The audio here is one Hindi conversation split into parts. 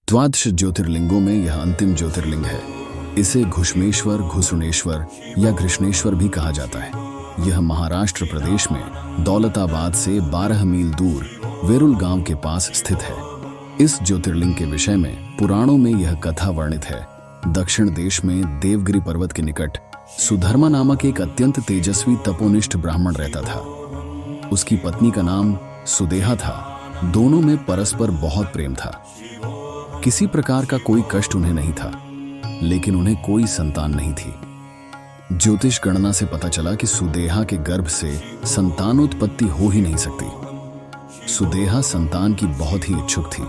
द्वादश ज्योतिर्लिंगों में यह अंतिम ज्योतिर्लिंग है। इसे घुष्मेश्वर, घुसुणेश्वर या घृष्णेश्वर भी कहा जाता है। यह महाराष्ट्र प्रदेश में दौलताबाद से 12 मील दूर वेरुल गांव के पास स्थित है। इस ज्योतिर्लिंग के विषय में पुराणों में यह कथा वर्णित है। दक्षिण देश में देवगिरी पर्वत के निकट सुधर्मा नामक एक अत्यंत तेजस्वी तपोनिष्ठ ब्राह्मण रहता था। उसकी पत्नी का नाम सुदेहा था। दोनों में परस्पर बहुत प्रेम था। किसी प्रकार का कोई कष्ट उन्हें नहीं था, लेकिन उन्हें कोई संतान नहीं थी। ज्योतिष गणना से पता चला कि सुदेहा के गर्भ से संतानोत्पत्ति हो ही नहीं सकती। सुदेहा संतान की बहुत ही इच्छुक थी।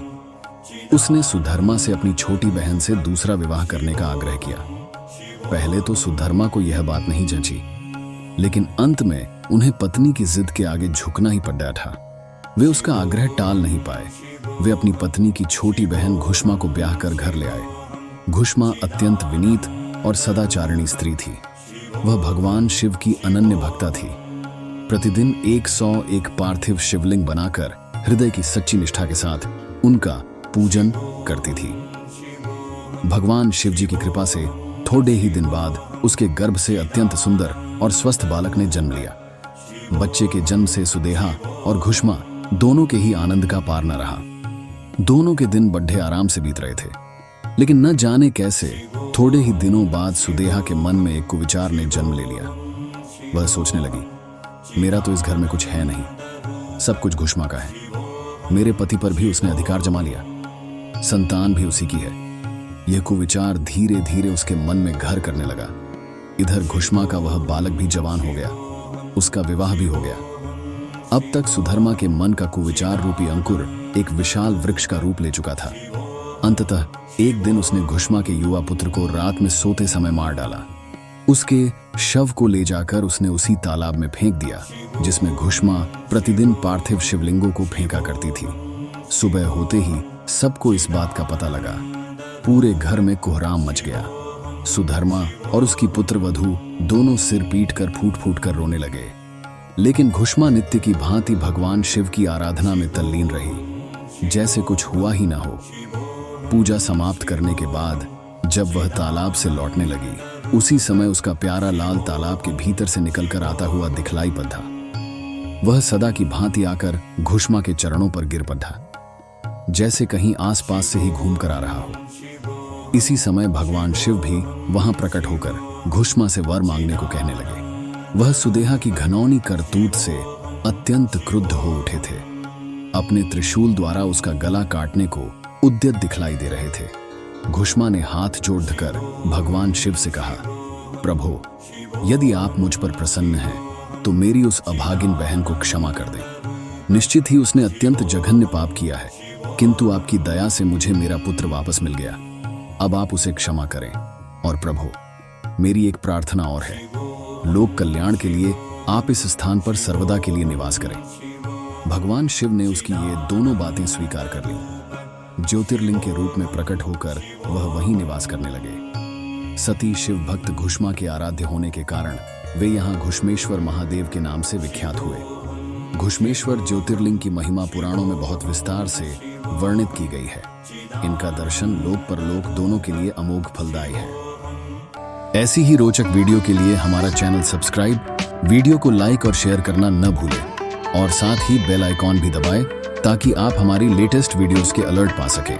उसने सुधर्मा से अपनी छोटी बहन से दूसरा विवाह करने का आग्रह किया। पहले तो सुधर्मा को यह बात नहीं जंची, लेकिन अंत में उन्हें पत्नी की जिद के आगे झुकना ही पड़ा था। वे उसका आग्रह टाल नहीं पाए। वे अपनी पत्नी की छोटी बहन घुष्मा को ब्याह कर घर ले आए। घुष्मा अत्यंत विनीत और सदाचारिणी स्त्री थी। वह भगवान शिव की अनन्य भक्ता थी। प्रतिदिन 101 पार्थिव शिवलिंग बनाकर हृदय की सच्ची निष्ठा के साथ उनका पूजन करती थी। भगवान शिव जी की कृपा से थोड़े ही दिन बाद उसके गर्भ से अत्यंत सुंदर और स्वस्थ बालक ने जन्म लिया। बच्चे के जन्म से सुदेहा और घुष्मा दोनों के ही आनंद का पार न रहा। दोनों के दिन बड़े आराम से बीत रहे थे, लेकिन न जाने कैसे थोड़े ही दिनों बाद सुदेहा के मन में एक कुविचार ने जन्म ले लिया। वह सोचने लगी, मेरा तो इस घर में कुछ है नहीं, सब कुछ घुष्मा का है। मेरे पति पर भी उसने अधिकार जमा लिया, संतान भी उसी की है। यह कुविचार धीरे धीरे उसके मन में घर करने लगा। इधर घुष्मा का वह बालक भी जवान हो गया, उसका विवाह भी हो गया। अब तक सुधर्मा के मन का कुविचार रूपी अंकुर एक विशाल वृक्ष का रूप ले चुका था। अंततः एक दिन उसने घुष्मा के युवा पुत्र को रात में सोते समय मार डाला। उसके शव को ले जाकर उसने उसी तालाब में फेंक दिया जिसमें घुष्मा प्रतिदिन पार्थिव शिवलिंगों को फेंका करती थी। सुबह होते ही सबको इस बात का पता लगा। पूरे घर में कोहराम मच गया। सुधर्मा और उसकी पुत्रवधू दोनों सिर पीट कर फूट फूट कर रोने लगे, लेकिन घुष्मा नित्य की भांति भगवान शिव की आराधना में तल्लीन रही, जैसे कुछ हुआ ही ना हो। पूजा समाप्त करने के बाद जब वह तालाब से लौटने लगी, उसी समय उसका प्यारा लाल तालाब के भीतर से निकलकर आता हुआ दिखलाई पड़ा। वह सदा की भांति आकर घुष्मा के चरणों पर गिर पड़ा, जैसे कहीं आसपास से ही घूम कर आ रहा हो। इसी समय भगवान शिव भी वहां प्रकट होकर घुष्मा से वर मांगने को कहने लगे। वह सुदेहा की घनौनी करतूत से अत्यंत क्रुद्ध हो उठे थे। अपने त्रिशूल द्वारा उसका गला काटने को उद्यत दिखलाई दे रहे थे। घुष्मा ने हाथ जोड़कर भगवान शिव से कहा, प्रभो, यदि आप मुझ पर प्रसन्न हैं तो मेरी उस अभागिन बहन को क्षमा कर दें। निश्चित ही उसने अत्यंत जघन्य पाप किया है, किंतु आपकी दया से मुझे मेरा पुत्र वापस मिल गया। अब आप उसे क्षमा करें। और प्रभु, मेरी एक प्रार्थना और है, लोक कल्याण के लिए आप इस स्थान पर सर्वदा के लिए निवास करें। भगवान शिव ने उसकी ये दोनों बातें स्वीकार कर लीं। ज्योतिर्लिंग के रूप में प्रकट होकर वह वहीं निवास करने लगे। सती शिव भक्त घुष्मा के आराध्य होने के कारण वे यहाँ घुष्मेश्वर महादेव के नाम से विख्यात हुए। घुष्मेश्वर ज्योतिर्लिंग की महिमा पुराणों में बहुत विस्तार से वर्णित की गई है। इनका दर्शन लोक परलोक दोनों के लिए अमोघ फलदायी है। ऐसी ही रोचक वीडियो के लिए हमारा चैनल सब्सक्राइब, वीडियो को लाइक और शेयर करना न भूलें और साथ ही बेल आइकॉन भी दबाएं ताकि आप हमारी लेटेस्ट वीडियोस के अलर्ट पा सकें।